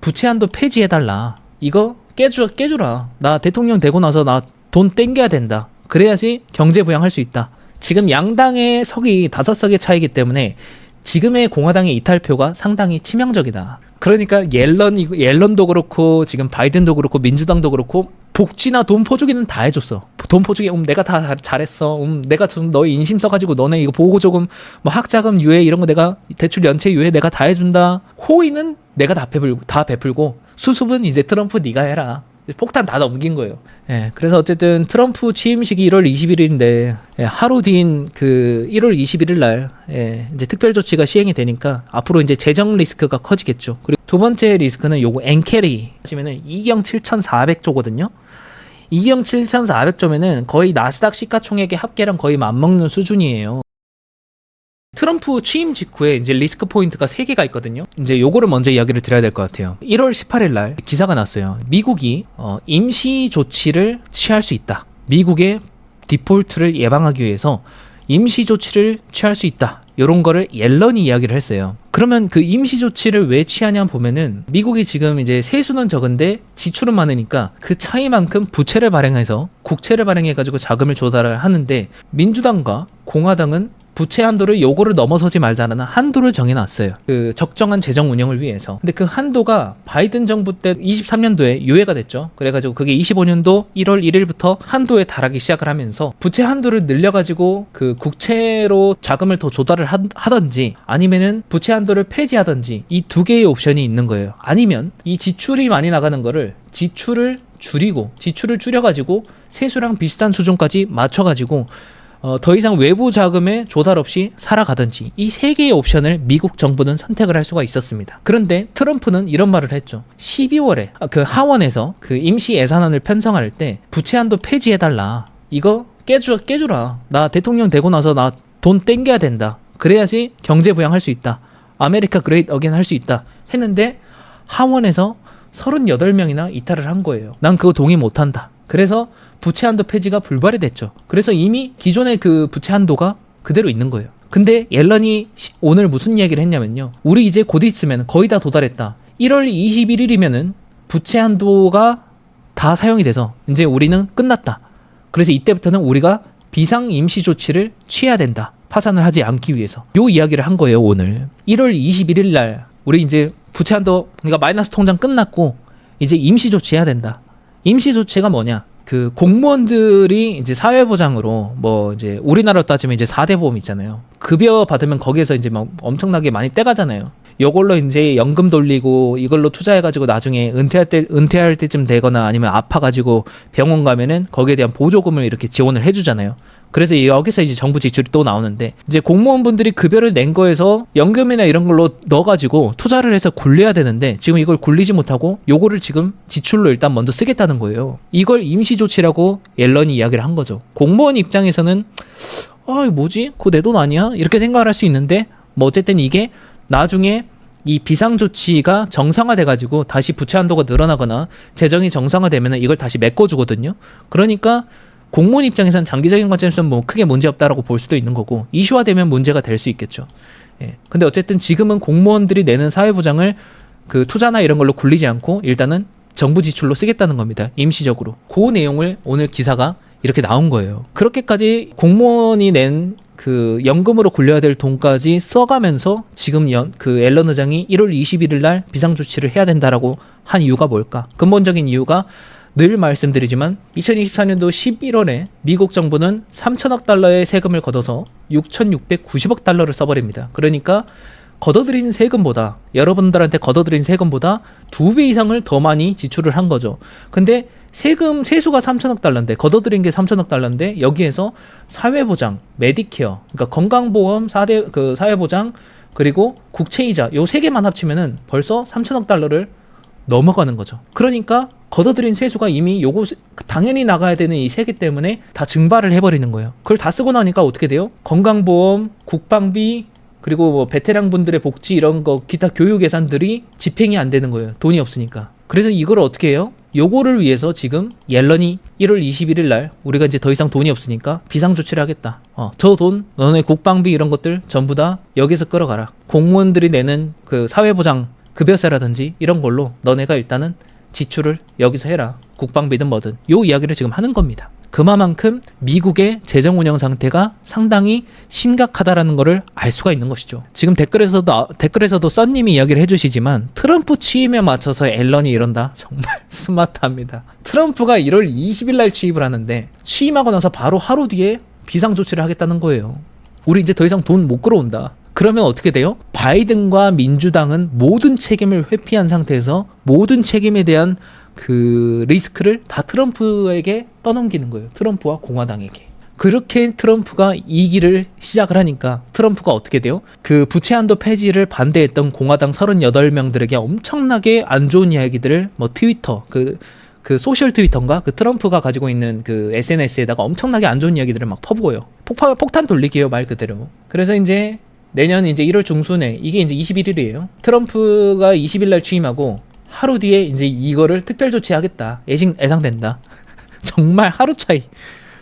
부채 한도 폐지해달라. 이거 깨주라. 나 대통령 되고 나서 나 돈 땡겨야 된다. 그래야지 경제 부양할 수 있다. 지금 양당의 석이 5석의 차이기 때문에 지금의 공화당의 이탈표가 상당히 치명적이다. 그러니까 옐런도 그렇고 지금 바이든도 그렇고 민주당도 그렇고 복지나 돈 퍼주기는 다 해줬어. 돈 퍼주기 내가 다 잘했어. 내가 좀 너희 인심 써가지고 너네 이거 보고 조금 뭐 학자금 유예 이런 거 내가 대출 연체 유예 내가 다 해준다. 호의는 내가 다 베풀고 수습은 이제 트럼프 네가 해라. 폭탄 다 넘긴 거예요. 예, 그래서 어쨌든 트럼프 취임식이 1월 21일인데 예, 하루 뒤인 그 1월 21일 날 예, 이제 특별 조치가 시행이 되니까 앞으로 이제 재정 리스크가 커지겠죠. 그리고 두 번째 리스크는 요거 엔캐리 하시면은 2경 7,400조거든요. 2경 7,400조면은 거의 나스닥 시가총액의 합계랑 거의 맞먹는 수준이에요. 트럼프 취임 직후에 이제 리스크 포인트가 3개가 있거든요. 이제 요거를 먼저 이야기를 드려야 될 것 같아요. 1월 18일 날 기사가 났어요. 미국이 임시 조치를 취할 수 있다. 미국의 디폴트를 예방하기 위해서 임시 조치를 취할 수 있다. 요런 거를 옐런이 이야기를 했어요. 그러면 그 임시 조치를 왜 취하냐 보면은 미국이 지금 이제 세수는 적은데 지출은 많으니까 그 차이만큼 부채를 발행해서 국채를 발행해가지고 자금을 조달을 하는데 민주당과 공화당은 부채 한도를 요거를 넘어서지 말자는 한도를 정해놨어요. 그 적정한 재정 운영을 위해서. 근데 그 한도가 바이든 정부 때 23년도에 유예가 됐죠. 그래가지고 그게 25년도 1월 1일부터 한도에 달하기 시작을 하면서 부채 한도를 늘려가지고 그 국채로 자금을 더 조달을 하던지 아니면은 부채 한도를 폐지하던지 이 두 개의 옵션이 있는 거예요. 아니면 이 지출이 많이 나가는 거를 지출을 줄여가지고 세수랑 비슷한 수준까지 맞춰가지고 더 이상 외부 자금의 조달 없이 살아가든지 이 3개의 옵션을 미국 정부는 선택을 할 수가 있었습니다. 그런데 트럼프는 이런 말을 했죠. 12월에 그 하원에서 그 임시 예산안을 편성할 때 부채 한도 폐지해달라. 이거 깨주라. 나 대통령 되고 나서 나 돈 땡겨야 된다. 그래야지 경제 부양할 수 있다. 아메리카 그레이트 어게인 할 수 있다. 했는데 하원에서 38명이나 이탈을 한 거예요. 난 그거 동의 못한다. 그래서 부채 한도 폐지가 불발이 됐죠. 그래서 이미 기존의 그 부채 한도가 그대로 있는 거예요. 근데 옐런이 오늘 무슨 이야기를 했냐면요. 우리 이제 곧 있으면 거의 다 도달했다. 1월 21일이면은 부채 한도가 다 사용이 돼서 이제 우리는 끝났다. 그래서 이때부터는 우리가 비상 임시 조치를 취해야 된다. 파산을 하지 않기 위해서. 요 이야기를 한 거예요, 오늘. 1월 21일 날 우리 이제 부채 한도 그러니까 마이너스 통장 끝났고 이제 임시 조치해야 된다. 임시 조치가 뭐냐? 그 공무원들이 이제 사회보장으로 뭐 이제 우리나라로 따지면 이제 4대 보험 있잖아요. 급여 받으면 거기에서 이제 막 엄청나게 많이 떼가잖아요. 요걸로 이제 연금 돌리고 이걸로 투자해가지고 나중에 은퇴할 때쯤 되거나 아니면 아파가지고 병원 가면은 거기에 대한 보조금을 이렇게 지원을 해주잖아요. 그래서 여기서 이제 정부 지출이 또 나오는데 이제 공무원분들이 급여를 낸 거에서 연금이나 이런 걸로 넣어가지고 투자를 해서 굴려야 되는데 지금 이걸 굴리지 못하고 요거를 지금 지출로 일단 먼저 쓰겠다는 거예요. 이걸 임시조치라고 옐런이 이야기를 한 거죠. 공무원 입장에서는 뭐지? 그거 내 돈 아니야? 이렇게 생각을 할 수 있는데 뭐 어쨌든 이게 나중에 이 비상조치가 정상화돼가지고 다시 부채 한도가 늘어나거나 재정이 정상화되면 이걸 다시 메꿔주거든요. 그러니까 공무원 입장에서는 장기적인 관점에서는 뭐 크게 문제 없다라고 볼 수도 있는 거고 이슈화되면 문제가 될 수 있겠죠. 예. 근데 어쨌든 지금은 공무원들이 내는 사회보장을 그 투자나 이런 걸로 굴리지 않고 일단은 정부 지출로 쓰겠다는 겁니다. 임시적으로. 그 내용을 오늘 기사가 이렇게 나온 거예요. 그렇게까지 공무원이 낸 그 연금으로 굴려야 될 돈까지 써가면서 지금 그 앨런 의장이 1월 21일 날 비상조치를 해야 된다라고 한 이유가 뭘까? 근본적인 이유가 늘 말씀드리지만 2024년도 11월에 미국 정부는 3천억 달러의 세금을 걷어서 6,690억 달러를 써버립니다. 그러니까 걷어들인 세금보다 여러분들한테 걷어들인 세금보다 2배 이상을 더 많이 지출을 한 거죠. 근데 세수가 3천억 달러인데 걷어들인 게 3천억 달러인데 여기에서 사회보장, 메디케어, 그러니까 건강보험, 사회보장 그리고 국채이자 요 3개만 합치면은 벌써 3천억 달러를 넘어가는 거죠. 그러니까 걷어들인 세수가 이미 요거 당연히 나가야 되는 이 3개 때문에 다 증발을 해버리는 거예요. 그걸 다 쓰고 나니까 어떻게 돼요? 건강보험, 국방비 그리고 뭐 베테랑 분들의 복지 이런 거 기타 교육 예산들이 집행이 안 되는 거예요. 돈이 없으니까. 그래서 이걸 어떻게 해요? 요거를 위해서 지금 옐런이 1월 21일 날 우리가 이제 더 이상 돈이 없으니까 비상조치를 하겠다. 저 돈, 너네 국방비 이런 것들 전부 다 여기서 끌어가라. 공무원들이 내는 그 사회보장 급여세라든지 이런 걸로 너네가 일단은 지출을 여기서 해라. 국방비든 뭐든. 요 이야기를 지금 하는 겁니다. 그만큼 미국의 재정 운영 상태가 상당히 심각하다라는 것을 알 수가 있는 것이죠. 지금 댓글에서도 썬님이 이야기를 해주시지만 트럼프 취임에 맞춰서 앨런이 이런다. 정말 스마트합니다. 트럼프가 1월 20일 날 취임을 하는데 취임하고 나서 바로 하루 뒤에 비상조치를 하겠다는 거예요. 우리 이제 더 이상 돈 못 끌어온다. 그러면 어떻게 돼요? 바이든과 민주당은 모든 책임을 회피한 상태에서 모든 책임에 대한 그 리스크를 다 트럼프에게 떠넘기는 거예요. 트럼프와 공화당에게. 그렇게 트럼프가 이 길을 시작을 하니까 트럼프가 어떻게 돼요? 그 부채 한도 폐지를 반대했던 공화당 38명들에게 엄청나게 안 좋은 이야기들을 뭐 트위터, 그 소셜 트위터인가? 그 트럼프가 가지고 있는 그 SNS에다가 엄청나게 안 좋은 이야기들을 막 퍼부어요. 폭탄 돌리기예요, 말 그대로. 그래서 이제 내년 이제 1월 중순에 이게 이제 21일이에요. 트럼프가 20일 날 취임하고 하루 뒤에 이제 이거를 특별 조치하겠다. 예상된다. 정말 하루 차이.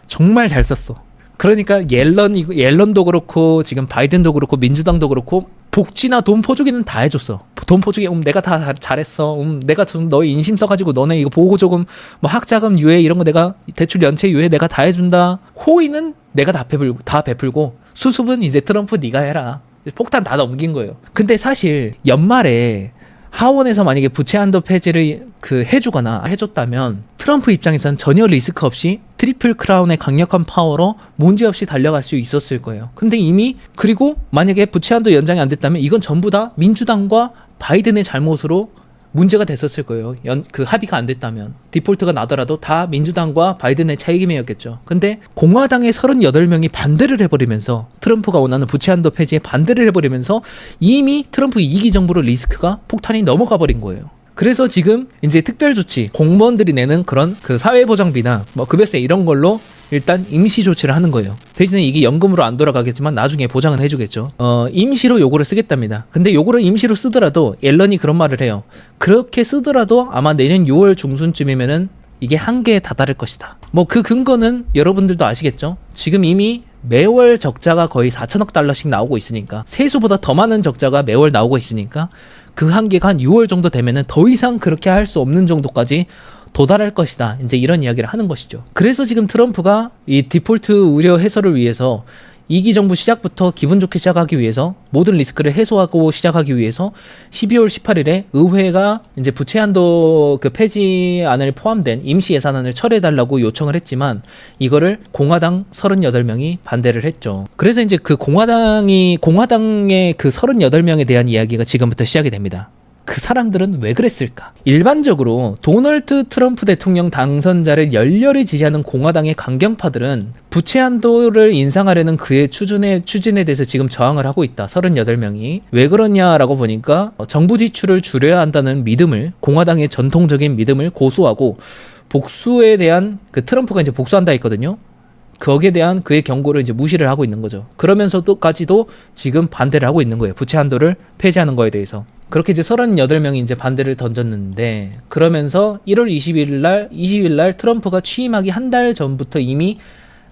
정말 잘 썼어. 그러니까 옐런도 그렇고 지금 바이든도 그렇고 민주당도 그렇고 복지나 돈 퍼주기는 다 해줬어. 돈 퍼주기 내가 다 잘했어. 내가 좀 너희 인심 써가지고 너네 이거 보고 조금 뭐 학자금 유예 이런 거 내가 대출 연체 유예 내가 다 해준다. 호의는 내가 다 베풀고 수습은 이제 트럼프 네가 해라. 폭탄 다 넘긴 거예요. 근데 사실 연말에 하원에서 만약에 부채 한도 폐지를 해주거나 해줬다면 트럼프 입장에서는 전혀 리스크 없이 트리플 크라운의 강력한 파워로 문제없이 달려갈 수 있었을 거예요. 근데 이미 그리고 만약에 부채 한도 연장이 안 됐다면 이건 전부 다 민주당과 바이든의 잘못으로 문제가 됐었을 거예요. 합의가 안 됐다면. 디폴트가 나더라도 다 민주당과 바이든의 책임이었겠죠. 근데 공화당의 38명이 반대를 해버리면서 트럼프가 원하는 부채 한도 폐지에 반대를 해버리면서 이미 트럼프 2기 정부로 리스크가 폭탄이 넘어가 버린 거예요. 그래서 지금 이제 특별조치, 공무원들이 내는 그런 그 사회보장비나 뭐 급여세 이런 걸로 일단 임시 조치를 하는 거예요. 대신에 이게 연금으로 안 돌아가겠지만 나중에 보장은 해주겠죠. 임시로 요거를 쓰겠답니다. 근데 요거를 임시로 쓰더라도 앨런이 그런 말을 해요. 그렇게 쓰더라도 아마 내년 6월 중순쯤이면은 이게 한계에 다다를 것이다. 뭐 그 근거는 여러분들도 아시겠죠? 지금 이미 매월 적자가 거의 4천억 달러씩 나오고 있으니까 세수보다 더 많은 적자가 매월 나오고 있으니까 그 한계가 한 6월 정도 되면은 더 이상 그렇게 할 수 없는 정도까지 도달할 것이다. 이제 이런 이야기를 하는 것이죠. 그래서 지금 트럼프가 이 디폴트 우려 해소를 위해서 2기 정부 시작부터 기분 좋게 시작하기 위해서 모든 리스크를 해소하고 시작하기 위해서 12월 18일에 의회가 이제 부채 한도 그 폐지안을 포함된 임시 예산안을 철회해달라고 요청을 했지만 이거를 공화당 38명이 반대를 했죠. 그래서 이제 그 공화당의 그 38명에 대한 이야기가 지금부터 시작이 됩니다. 그 사람들은 왜 그랬을까? 일반적으로 도널드 트럼프 대통령 당선자를 열렬히 지지하는 공화당의 강경파들은 부채 한도를 인상하려는 그의 추진에 대해서 지금 저항을 하고 있다. 38명이. 왜 그러냐라고 보니까 정부 지출을 줄여야 한다는 믿음을, 공화당의 전통적인 믿음을 고수하고 복수에 대한 그 트럼프가 이제 복수한다 했거든요. 거기에 대한 그의 경고를 이제 무시를 하고 있는 거죠. 그러면서도까지도 지금 반대를 하고 있는 거예요. 부채 한도를 폐지하는 거에 대해서. 그렇게 이제 38명이 이제 반대를 던졌는데, 그러면서 1월 20일 날 트럼프가 취임하기 한 달 전부터 이미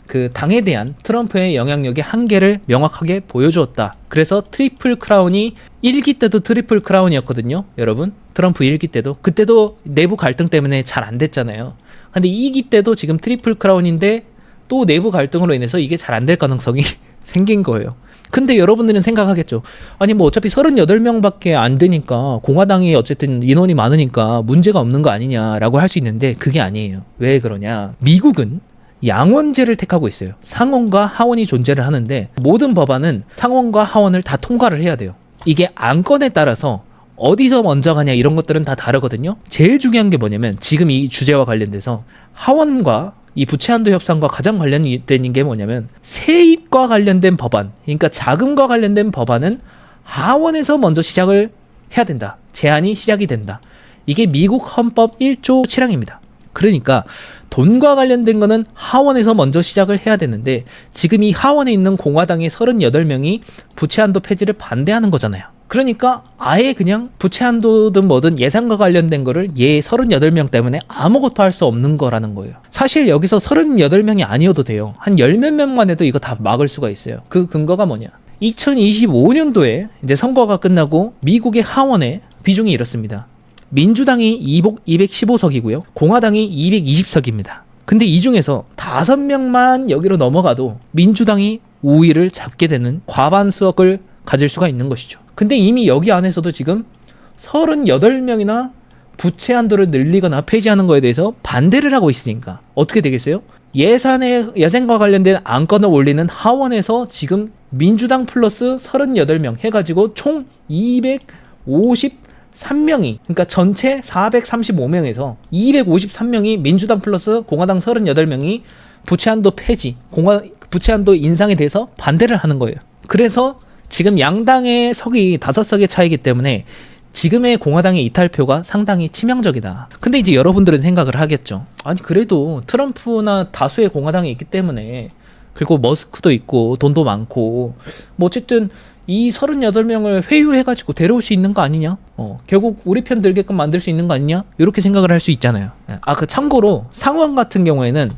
그 당에 대한 트럼프의 영향력의 한계를 명확하게 보여주었다. 그래서 트리플 크라운이 1기 때도 트리플 크라운이었거든요. 여러분, 트럼프 1기 때도. 그때도 내부 갈등 때문에 잘 안 됐잖아요. 근데 2기 때도 지금 트리플 크라운인데 또 내부 갈등으로 인해서 이게 잘 안 될 가능성이 생긴 거예요. 근데 여러분들은 생각하겠죠. 아니 뭐 어차피 38명밖에 안 되니까 공화당이 어쨌든 인원이 많으니까 문제가 없는 거 아니냐라고 할 수 있는데 그게 아니에요. 왜 그러냐? 미국은 양원제를 택하고 있어요. 상원과 하원이 존재를 하는데 모든 법안은 상원과 하원을 다 통과를 해야 돼요. 이게 안건에 따라서 어디서 먼저 가냐 이런 것들은 다 다르거든요. 제일 중요한 게 뭐냐면 지금 이 주제와 관련돼서 하원과 이 부채 한도 협상과 가장 관련된 게 뭐냐면 세입과 관련된 법안, 그러니까 자금과 관련된 법안은 하원에서 먼저 시작을 해야 된다. 제안이 시작이 된다. 이게 미국 헌법 1조 7항입니다. 그러니까 돈과 관련된 거는 하원에서 먼저 시작을 해야 되는데 지금 이 하원에 있는 공화당의 38명이 부채 한도 폐지를 반대하는 거잖아요. 그러니까 아예 그냥 부채 한도든 뭐든 예산과 관련된 거를 얘 38명 때문에 아무것도 할 수 없는 거라는 거예요. 사실 여기서 38명이 아니어도 돼요. 한 10몇 명만 해도 이거 다 막을 수가 있어요. 그 근거가 뭐냐? 2025년도에 이제 선거가 끝나고 미국의 하원에 비중이 이렇습니다. 민주당이 215석이고요. 공화당이 220석입니다. 근데 이 중에서 5명만 여기로 넘어가도 민주당이 우위를 잡게 되는 과반수석을 가질 수가 있는 것이죠. 근데 이미 여기 안에서도 지금 38명이나 부채 한도를 늘리거나 폐지하는 거에 대해서 반대를 하고 있으니까 어떻게 되겠어요? 예산과 관련된 안건을 올리는 하원에서 지금 민주당 플러스 38명 해가지고 총 253명이, 그러니까 전체 435명에서 253명이 민주당 플러스 공화당 38명이 부채한도 폐지, 부채한도 인상에 대해서 반대를 하는 거예요. 그래서 지금 양당의 석이 5석의 차이기 때문에 지금의 공화당의 이탈표가 상당히 치명적이다. 근데 이제 여러분들은 생각을 하겠죠. 아니 그래도 트럼프나 다수의 공화당이 있기 때문에, 그리고 머스크도 있고 돈도 많고 뭐 어쨌든 이 38명을 회유해가지고 데려올 수 있는 거 아니냐? 결국 우리 편 들게끔 만들 수 있는 거 아니냐? 이렇게 생각을 할 수 있잖아요. 참고로 상원 같은 경우에는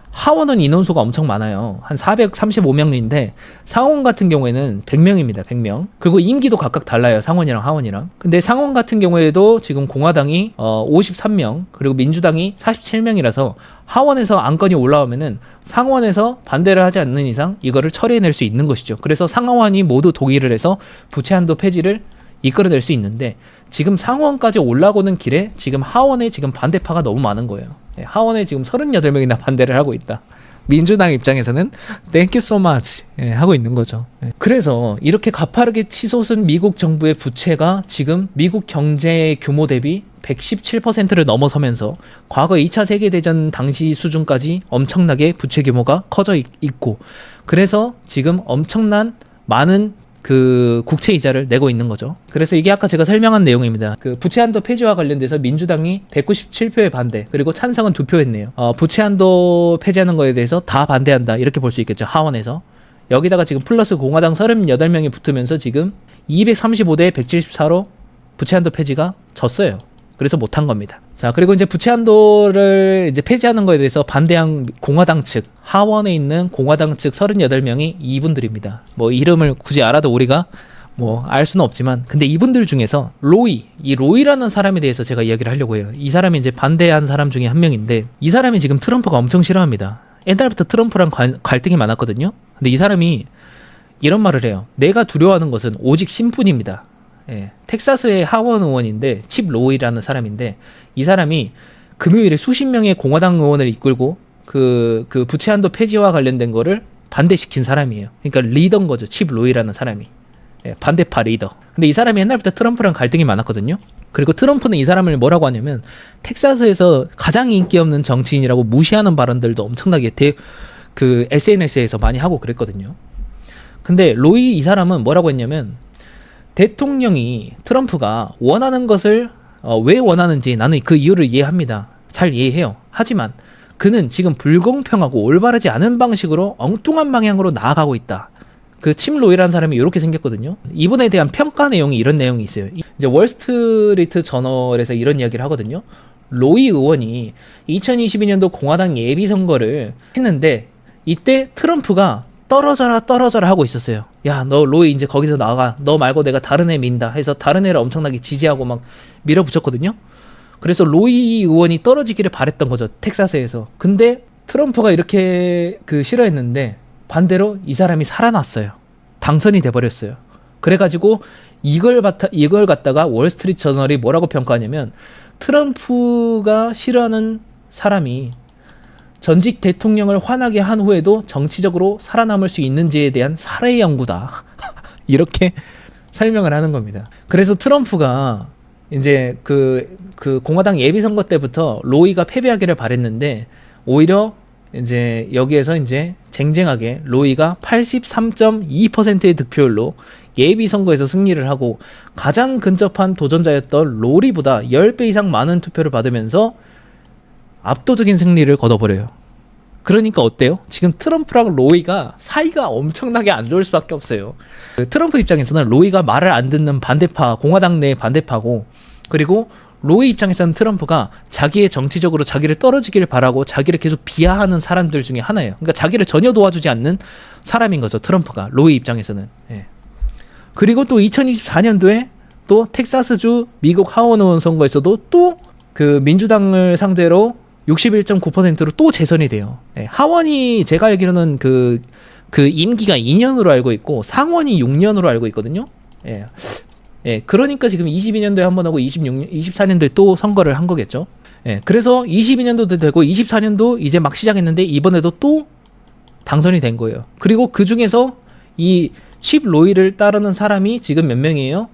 하원은 인원수가 엄청 많아요. 한 435명인데 상원 같은 경우에는 100명입니다. 100명. 그리고 임기도 각각 달라요. 상원이랑 하원이랑. 근데 상원 같은 경우에도 지금 공화당이 53명, 그리고 민주당이 47명이라서 하원에서 안건이 올라오면은 상원에서 반대를 하지 않는 이상 이거를 처리해낼 수 있는 것이죠. 그래서 상하원이 모두 동의를 해서 부채 한도 폐지를 이끌어낼 수 있는데, 지금 상원까지 올라오는 길에 지금 하원에 지금 반대파가 너무 많은 거예요. 하원에 지금 38명이나 반대를 하고 있다. 민주당 입장에서는 Thank you so much 하고 있는 거죠. 그래서 이렇게 가파르게 치솟은 미국 정부의 부채가 지금 미국 경제 규모 대비 117%를 넘어서면서 과거 2차 세계대전 당시 수준까지 엄청나게 부채 규모가 커져 있고, 그래서 지금 엄청난 많은 그 국채 이자를 내고 있는 거죠. 그래서 이게 아까 제가 설명한 내용입니다. 그 부채 한도 폐지와 관련돼서 민주당이 197표의 반대, 그리고 찬성은 2표 했네요. 부채 한도 폐지하는 거에 대해서 다 반대한다, 이렇게 볼 수 있겠죠. 하원에서. 여기다가 지금 플러스 공화당 38명이 붙으면서 지금 235대 174로 부채 한도 폐지가 졌어요. 그래서 못한 겁니다. 자, 그리고 이제 부채 한도를 이제 폐지하는 거에 대해서 반대한 공화당 측, 하원에 있는 공화당 측 38명이 이분들입니다. 뭐 이름을 굳이 알아도 우리가 뭐 알 수는 없지만, 근데 이분들 중에서 이 로이라는 사람에 대해서 제가 이야기를 하려고 해요. 이 사람이 이제 반대한 사람 중에 한 명인데, 이 사람이 지금 트럼프가 엄청 싫어합니다. 옛날부터 트럼프랑 갈등이 많았거든요. 근데 이 사람이 이런 말을 해요. 내가 두려워하는 것은 오직 신분입니다. 텍사스의 하원 의원인데 칩 로이라는 사람인데, 이 사람이 금요일에 수십 명의 공화당 의원을 이끌고 그 부채 한도 폐지와 관련된 거를 반대시킨 사람이에요. 그러니까 리더인 거죠. 칩 로이라는 사람이. 반대파 리더. 근데 이 사람이 옛날부터 트럼프랑 갈등이 많았거든요. 그리고 트럼프는 이 사람을 뭐라고 하냐면 텍사스에서 가장 인기 없는 정치인이라고 무시하는 발언들도 엄청나게 그 SNS에서 많이 하고 그랬거든요. 근데 로이 이 사람은 뭐라고 했냐면, 대통령이 트럼프가 원하는 것을 왜 원하는지 나는 그 이유를 이해합니다. 잘 이해해요. 하지만 그는 지금 불공평하고 올바르지 않은 방식으로 엉뚱한 방향으로 나아가고 있다. 그 칩 로이라는 사람이 이렇게 생겼거든요. 이분에 대한 평가 내용이 이런 내용이 있어요. 이제 월스트리트 저널에서 이런 이야기를 하거든요. 로이 의원이 2022년도 공화당 예비선거를 했는데, 이때 트럼프가 떨어져라 하고 있었어요. 야, 너 로이 이제 거기서 나가. 너 말고 내가 다른 애 민다 해서 다른 애를 엄청나게 지지하고 막 밀어붙였거든요. 그래서 로이 의원이 떨어지기를 바랬던 거죠, 텍사스에서. 근데 트럼프가 이렇게 싫어했는데 반대로 이 사람이 살아났어요. 당선이 돼버렸어요. 그래가지고 이걸 갖다가 월스트리트 저널이 뭐라고 평가하냐면, 트럼프가 싫어하는 사람이 전직 대통령을 화나게 한 후에도 정치적으로 살아남을 수 있는지에 대한 사례 연구다. 이렇게 설명을 하는 겁니다. 그래서 트럼프가 이제 그 공화당 예비선거 때부터 로이가 패배하기를 바랬는데, 오히려 이제 여기에서 이제 쟁쟁하게 로이가 83.2%의 득표율로 예비선거에서 승리를 하고, 가장 근접한 도전자였던 로리보다 10배 이상 많은 투표를 받으면서 압도적인 승리를 거둬버려요. 그러니까 어때요? 지금 트럼프랑 로이가 사이가 엄청나게 안 좋을 수밖에 없어요. 트럼프 입장에서는 로이가 말을 안 듣는 반대파, 공화당 내 반대파고, 그리고 로이 입장에서는 트럼프가 자기의 정치적으로 자기를 떨어지기를 바라고 자기를 계속 비하하는 사람들 중에 하나예요. 그러니까 자기를 전혀 도와주지 않는 사람인 거죠, 트럼프가. 로이 입장에서는. 그리고 또 2024년도에 또 텍사스주 미국 하원 의원 선거에서도 또 그 민주당을 상대로 61.9%로 또 재선이 돼요. 네, 하원이 제가 알기로는 그 임기가 2년으로 알고 있고 상원이 6년으로 알고 있거든요. 예. 예, 그러니까 지금 22년도에 한 번 하고 24년도에 또 선거를 한 거겠죠. 예, 그래서 22년도도 되고 24년도 이제 막 시작했는데 이번에도 또 당선이 된 거예요. 그리고 그 중에서 이 칩 로이를 따르는 사람이 지금 몇 명이에요?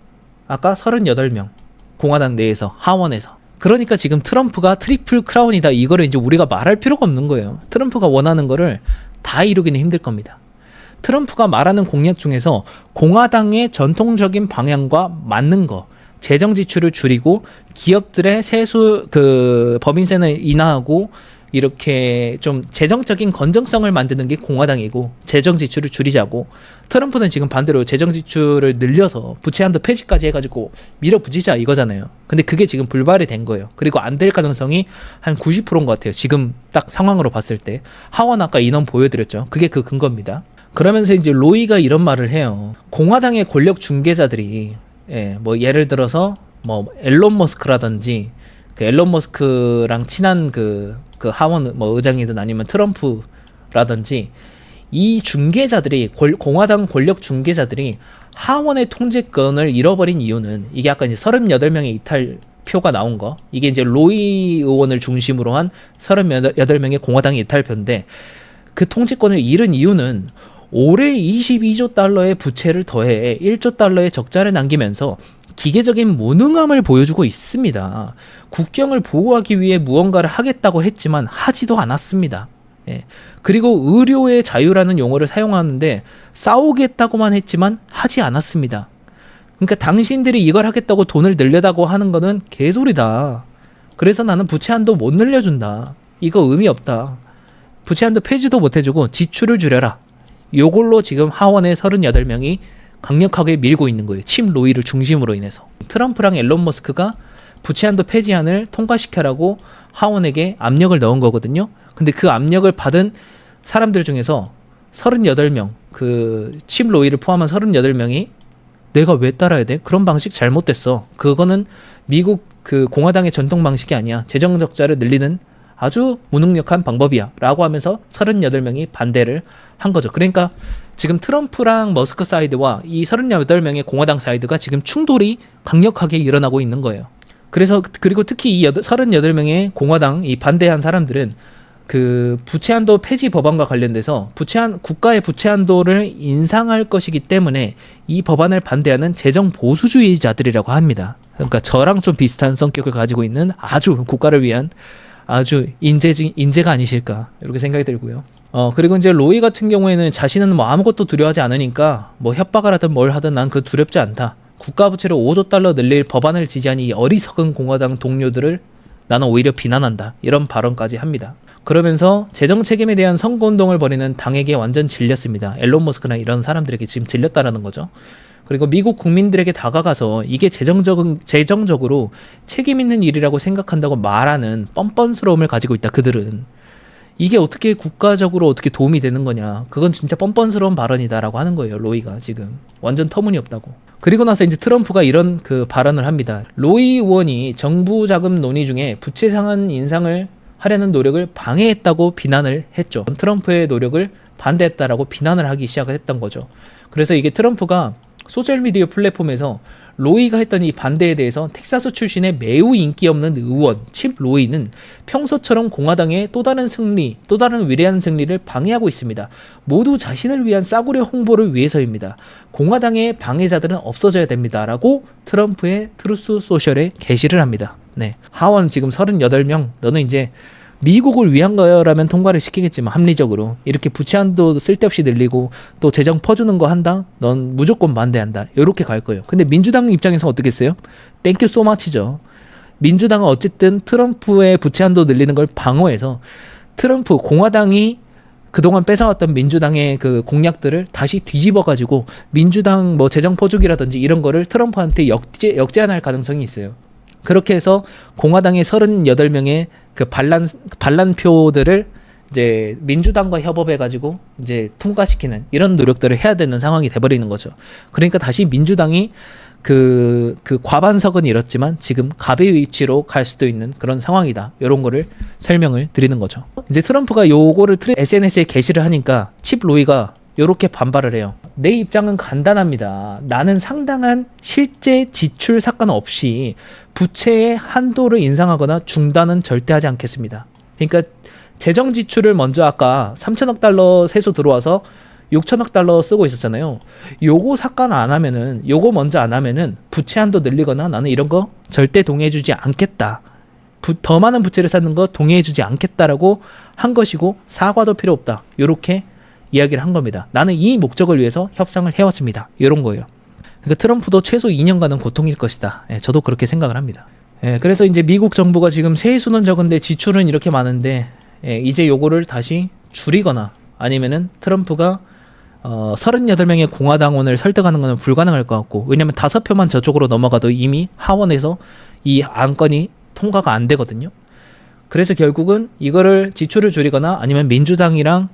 아까 38명. 공화당 내에서, 하원에서. 그러니까 지금 트럼프가 트리플 크라운이다. 이거를 이제 우리가 말할 필요가 없는 거예요. 트럼프가 원하는 거를 다 이루기는 힘들 겁니다. 트럼프가 말하는 공약 중에서 공화당의 전통적인 방향과 맞는 거, 재정 지출을 줄이고 기업들의 세수 법인세는 인하하고 이렇게 좀 재정적인 건전성을 만드는 게 공화당이고 재정 지출을 줄이자고, 트럼프는 지금 반대로 재정 지출을 늘려서 부채 한도 폐지까지 해가지고 밀어붙이자 이거잖아요. 근데 그게 지금 불발이 된 거예요. 그리고 안 될 가능성이 한 90%인 것 같아요. 지금 딱 상황으로 봤을 때. 하원 아까 인원 보여드렸죠. 그게 그 근거입니다. 그러면서 이제 로이가 이런 말을 해요. 공화당의 권력 중개자들이 뭐 예를 들어서 뭐 앨런 머스크라든지 그 앨런 머스크랑 친한 그 하원 뭐 의장이든 아니면 트럼프라든지 이 중개자들이 공화당 권력 중개자들이 하원의 통제권을 잃어버린 이유는 이게 아까 이제 38명의 이탈표가 나온 거, 이게 이제 로이 의원을 중심으로 한 38명의 공화당의 이탈표인데, 그 통제권을 잃은 이유는 올해 22조 달러의 부채를 더해 1조 달러의 적자를 남기면서 기계적인 무능함을 보여주고 있습니다. 국경을 보호하기 위해 무언가를 하겠다고 했지만 하지도 않았습니다. 예. 그리고 의료의 자유라는 용어를 사용하는데 싸우겠다고만 했지만 하지 않았습니다. 그러니까 당신들이 이걸 하겠다고 돈을 늘려다고 하는 거는 개소리다. 그래서 나는 부채 한도 못 늘려준다. 이거 의미 없다. 부채 한도 폐지도 못 해주고 지출을 줄여라. 요걸로 지금 하원의 38명이 강력하게 밀고 있는 거예요. 칩 로이를 중심으로 인해서. 트럼프랑 앨런 머스크가 부채한도 폐지안을 통과시켜라고 하원에게 압력을 넣은 거거든요. 근데 그 압력을 받은 사람들 중에서 38명, 그 칩 로이를 포함한 38명이 내가 왜 따라야 돼? 그런 방식 잘못됐어. 그거는 미국 그 공화당의 전통 방식이 아니야. 재정 적자를 늘리는 아주 무능력한 방법이야 라고 하면서 38명이 반대를 한 거죠. 그러니까 지금 트럼프랑 머스크 사이드와 이 38명의 공화당 사이드가 지금 충돌이 강력하게 일어나고 있는 거예요. 그리고 특히 이 38명의 공화당 이 반대한 사람들은 그 부채한도 폐지 법안과 관련돼서 국가의 부채한도를 인상할 것이기 때문에 이 법안을 반대하는 재정 보수주의자들이라고 합니다. 그러니까 저랑 좀 비슷한 성격을 가지고 있는 아주 국가를 위한 아주 인재가 아니실까 이렇게 생각이 들고요. 그리고 이제 로이 같은 경우에는 자신은 뭐 아무것도 두려워하지 않으니까 뭐 협박을 하든 뭘 하든 난 그 두렵지 않다. 국가 부채를 5조 달러 늘릴 법안을 지지한 이 어리석은 공화당 동료들을 나는 오히려 비난한다. 이런 발언까지 합니다. 그러면서 재정 책임에 대한 선거운동을 벌이는 당에게 완전 질렸습니다. 앨런 머스크나 이런 사람들에게 지금 질렸다라는 거죠. 그리고 미국 국민들에게 다가가서 이게 재정적으로 책임 있는 일이라고 생각한다고 말하는 뻔뻔스러움을 가지고 있다. 그들은 이게 어떻게 국가적으로 어떻게 도움이 되는 거냐, 그건 진짜 뻔뻔스러운 발언이다라고 하는 거예요. 로이가 지금 완전 터무니없다고. 그리고 나서 이제 트럼프가 이런 그 발언을 합니다. 로이 의원이 정부 자금 논의 중에 부채 상한 인상을 하려는 노력을 방해했다고 비난을 했죠. 트럼프의 노력을 반대했다라고 비난을 하기 시작을 했던 거죠. 그래서 이게 트럼프가 소셜미디어 플랫폼에서 로이가 했던 이 반대에 대해서 텍사스 출신의 매우 인기 없는 의원 칩 로이는 평소처럼 공화당의 또 다른 위대한 승리를 방해하고 있습니다. 모두 자신을 위한 싸구려 홍보를 위해서입니다. 공화당의 방해자들은 없어져야 됩니다. 라고 트럼프의 트루스 소셜에 게시를 합니다. 네, 하원 지금 38명, 너는 이제 미국을 위한 거라면 통과를 시키겠지만 합리적으로 이렇게 부채한도 쓸데없이 늘리고 또 재정 퍼주는 거 한다? 넌 무조건 반대한다. 이렇게 갈 거예요. 근데 민주당 입장에서 어떻게 했어요? 땡큐 소마치죠. 민주당은 어쨌든 트럼프의 부채한도 늘리는 걸 방어해서 공화당이 그동안 뺏어왔던 민주당의 그 공약들을 다시 뒤집어가지고 민주당 뭐 재정 퍼주기라든지 이런 거를 트럼프한테 역제안할 가능성이 있어요. 그렇게 해서 공화당의 38명의 그 반란표들을 이제 민주당과 협업해가지고 이제 통과시키는 이런 노력들을 해야 되는 상황이 돼버리는 거죠. 그러니까 다시 민주당이 그 과반석은 잃었지만 지금 갑의 위치로 갈 수도 있는 그런 상황이다. 이런 거를 설명을 드리는 거죠. 이제 트럼프가 요거를 SNS에 게시를 하니까 칩 로이가 요렇게 반발을 해요. 내 입장은 간단합니다. 나는 상당한 실제 지출 삭감 없이 부채의 한도를 인상하거나 중단은 절대 하지 않겠습니다. 그러니까 재정 지출을 먼저 아까 3천억 달러 세수 들어와서 6천억 달러 쓰고 있었잖아요. 요거 삭감 안 하면은, 요거 먼저 안 하면은 부채 한도 늘리거나 나는 이런 거 절대 동의해주지 않겠다. 더 많은 부채를 쌓는 거 동의해주지 않겠다라고 한 것이고 사과도 필요 없다. 요렇게 이야기를 한 겁니다. 나는 이 목적을 위해서 협상을 해왔습니다. 이런 거예요. 그러니까 트럼프도 최소 2년간은 고통일 것이다. 예, 저도 그렇게 생각을 합니다. 예, 그래서 이제 미국 정부가 지금 세수는 적은데 지출은 이렇게 많은데 이제 요거를 다시 줄이거나 아니면은 트럼프가 38명의 공화당원을 설득하는 것은 불가능할 것 같고, 왜냐면 5표만 저쪽으로 넘어가도 이미 하원에서 이 안건이 통과가 안 되거든요. 그래서 결국은 이거를 지출을 줄이거나 아니면 민주당이랑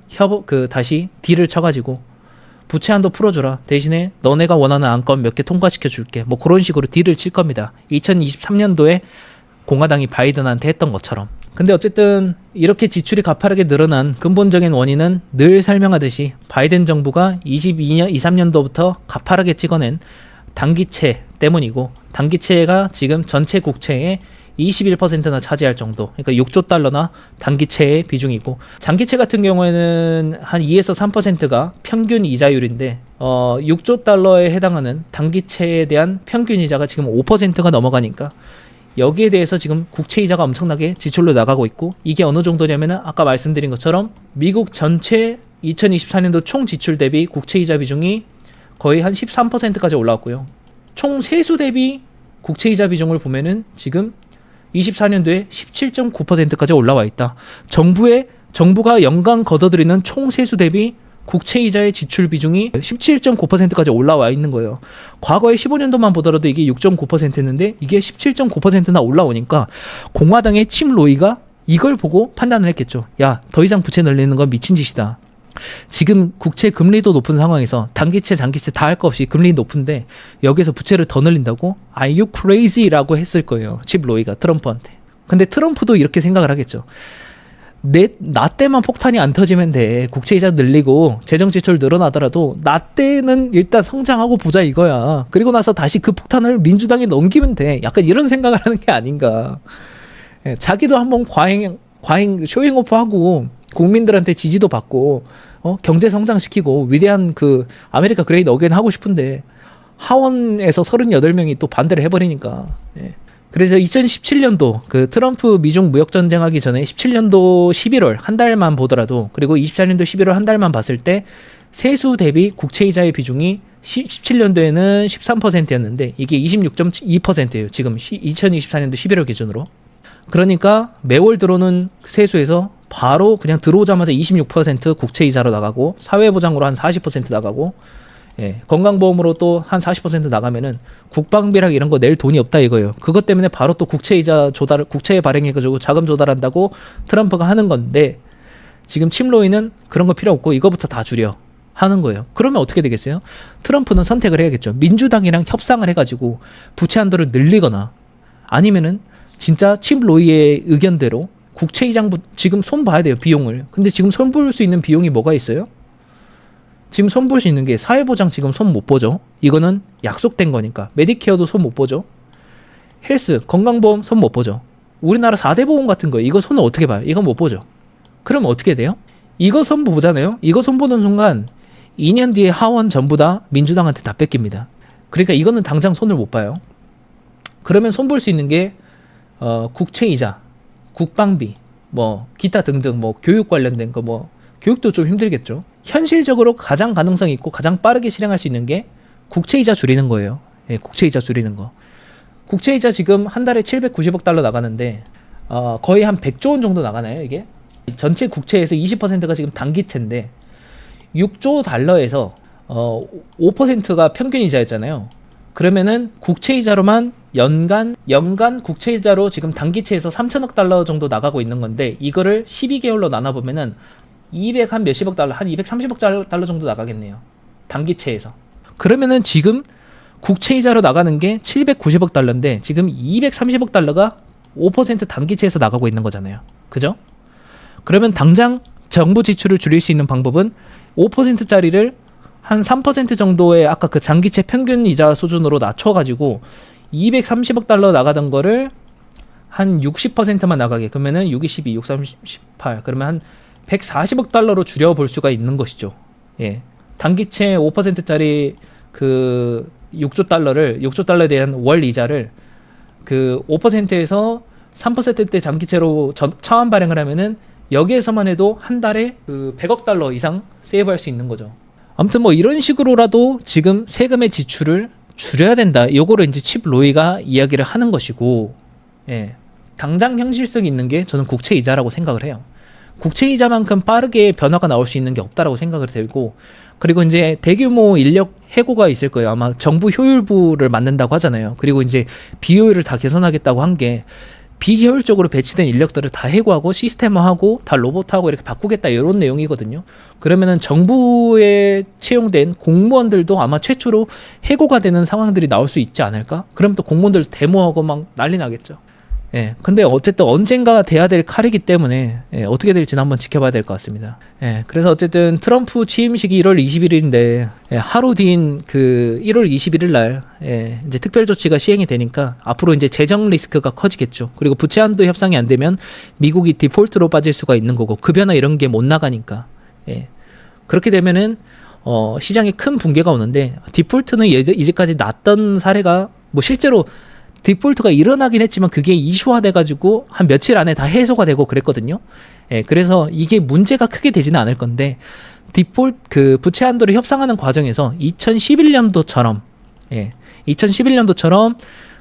다시 딜을 쳐가지고 부채 한도 풀어줘라. 대신에 너네가 원하는 안건 몇 개 통과시켜 줄게. 뭐 그런 식으로 딜을 칠 겁니다. 2023년도에 공화당이 바이든한테 했던 것처럼. 근데 어쨌든 이렇게 지출이 가파르게 늘어난 근본적인 원인은 늘 설명하듯이 바이든 정부가 23년도부터 가파르게 찍어낸 단기채 때문이고, 단기채가 지금 전체 국채의 21%나 차지할 정도, 그러니까 6조 달러나 단기채의 비중이고, 장기채 같은 경우에는 한 2에서 3%가 평균 이자율인데 6조 달러에 해당하는 단기채에 대한 평균 이자가 지금 5%가 넘어가니까 여기에 대해서 지금 국채 이자가 엄청나게 지출로 나가고 있고, 이게 어느 정도냐면은 아까 말씀드린 것처럼 미국 전체 2024년도 총 지출 대비 국채 이자 비중이 거의 한 13%까지 올라왔고요. 총 세수 대비 국채 이자 비중을 보면은 지금 24년도에 17.9%까지 올라와 있다. 정부가 연간 걷어들이는 총 세수 대비 국채이자의 지출 비중이 17.9%까지 올라와 있는 거예요. 과거에 15년도만 보더라도 이게 6.9%였는데 이게 17.9%나 올라오니까 공화당의 칩 로이가 이걸 보고 판단을 했겠죠. 야, 더 이상 부채 늘리는 건 미친 짓이다. 지금 국채 금리도 높은 상황에서 단기채, 장기채 다 할 거 없이 금리 높은데 여기서 부채를 더 늘린다고? Are you crazy? 라고 했을 거예요. 칩 로이가 트럼프한테. 근데 트럼프도 이렇게 생각을 하겠죠. 나 때만 폭탄이 안 터지면 돼. 국채이자 늘리고 재정 지출 늘어나더라도 나 때는 일단 성장하고 보자 이거야. 그리고 나서 다시 그 폭탄을 민주당에 넘기면 돼. 약간 이런 생각을 하는 게 아닌가. 자기도 한번 과잉 쇼잉오프 하고 국민들한테 지지도 받고 경제 성장시키고 위대한 그 아메리카 그레이트 어게인 하고 싶은데 하원에서 38명이 또 반대를 해버리니까. 그래서 2017년도 그 트럼프 미중 무역 전쟁하기 전에 17년도 11월 한 달만 보더라도, 그리고 24년도 11월 한 달만 봤을 때 세수 대비 국채이자의 비중이 17년도에는 13%였는데 이게 26.2%예요. 지금 2024년도 11월 기준으로. 그러니까 매월 들어오는 세수에서 바로 그냥 들어오자마자 26% 국채이자로 나가고, 사회보장으로 한 40% 나가고, 건강보험으로 또 한 40% 나가면은 국방비랑 이런 거 낼 돈이 없다 이거예요. 그것 때문에 바로 또 국채이자 조달, 국채에 발행해가지고 자금 조달한다고 트럼프가 하는 건데, 지금 칩 로이는 그런 거 필요 없고 이거부터 다 줄여 하는 거예요. 그러면 어떻게 되겠어요? 트럼프는 선택을 해야겠죠. 민주당이랑 협상을 해가지고 부채 한도를 늘리거나, 아니면은 진짜 칩 로이의 의견대로 국채이자 지금 손 봐야 돼요, 비용을. 근데 지금 손 볼 수 있는 비용이 뭐가 있어요? 지금 손 볼 수 있는 게 사회보장 지금 손 못 보죠. 이거는 약속된 거니까. 메디케어도 손 못 보죠. 헬스, 건강보험 손 못 보죠. 우리나라 4대 보험 같은 거 이거 손을 어떻게 봐요? 이건 못 보죠. 그럼 어떻게 돼요? 이거 손 보잖아요. 이거 손 보는 순간 2년 뒤에 하원 전부 다 민주당한테 다 뺏깁니다. 그러니까 이거는 당장 손을 못 봐요. 그러면 손 볼 수 있는 게 국채이자, 국방비, 뭐 기타 등등, 뭐 교육 관련된 거, 뭐 교육도 좀 힘들겠죠. 현실적으로 가장 가능성 있고 가장 빠르게 실행할 수 있는 게 국채이자 줄이는 거예요. 국채이자 줄이는 거. 국채이자 지금 한 달에 790억 달러 나가는데 거의 한 100조 원 정도 나가나요, 이게? 전체 국채에서 20%가 지금 단기채인데 6조 달러에서 5%가 평균 이자였잖아요. 그러면은 국채이자로만 연간 국채이자로 지금 단기채에서 3천억 달러 정도 나가고 있는 건데, 이거를 12개월로 나눠보면은 200 한 몇십억 달러, 한 230억 달러 정도 나가겠네요. 단기채에서. 그러면은 지금 국채이자로 나가는 게 790억 달러인데 지금 230억 달러가 5% 단기채에서 나가고 있는 거잖아요. 그죠? 그러면 당장 정부 지출을 줄일 수 있는 방법은 5%짜리를 한 3% 정도의 아까 그 장기채 평균 이자 수준으로 낮춰가지고 230억 달러 나가던 거를 한 60%만 나가게. 그러면은 6, 22, 6, 38. 그러면 한 140억 달러로 줄여볼 수가 있는 것이죠. 예. 단기채 5%짜리 그 6조 달러에 대한 월 이자를 그 5%에서 3%대 장기채로 차환 발행을 하면은 여기에서만 해도 한 달에 그 100억 달러 이상 세이브할 수 있는 거죠. 아무튼 뭐 이런 식으로라도 지금 세금의 지출을 줄여야 된다. 요거를 이제 칩 로이가 이야기를 하는 것이고, 예. 당장 현실성이 있는 게 저는 국채 이자라고 생각을 해요. 국채 이자만큼 빠르게 변화가 나올 수 있는 게 없다라고 생각을 들고, 그리고 이제 대규모 인력 해고가 있을 거예요. 아마 정부 효율부를 만든다고 하잖아요. 그리고 이제 비효율을 다 개선하겠다고 한 게 비효율적으로 배치된 인력들을 다 해고하고 시스템화하고 다 로봇하고 이렇게 바꾸겠다 이런 내용이거든요. 그러면은 정부에 채용된 공무원들도 아마 최초로 해고가 되는 상황들이 나올 수 있지 않을까? 그럼 또 공무원들 데모하고 막 난리 나겠죠. 예, 근데 어쨌든 언젠가 돼야 될 칼이기 때문에 예, 어떻게 될지는 한번 지켜봐야 될 것 같습니다. 예, 그래서 어쨌든 트럼프 취임식이 1월 21일인데 예, 하루 뒤인 그 1월 21일 날 예, 이제 특별 조치가 시행이 되니까 앞으로 이제 재정 리스크가 커지겠죠. 그리고 부채 한도 협상이 안 되면 미국이 디폴트로 빠질 수가 있는 거고 급여나 이런 게 못 나가니까 예, 그렇게 되면은 시장에 큰 붕괴가 오는데 디폴트는 이제까지 났던 사례가 뭐 실제로 디폴트가 일어나긴 했지만 그게 이슈화돼가지고 한 며칠 안에 다 해소가 되고 그랬거든요. 예, 그래서 이게 문제가 크게 되지는 않을 건데 그 부채 한도를 협상하는 과정에서 2011년도처럼 예, 2011년도처럼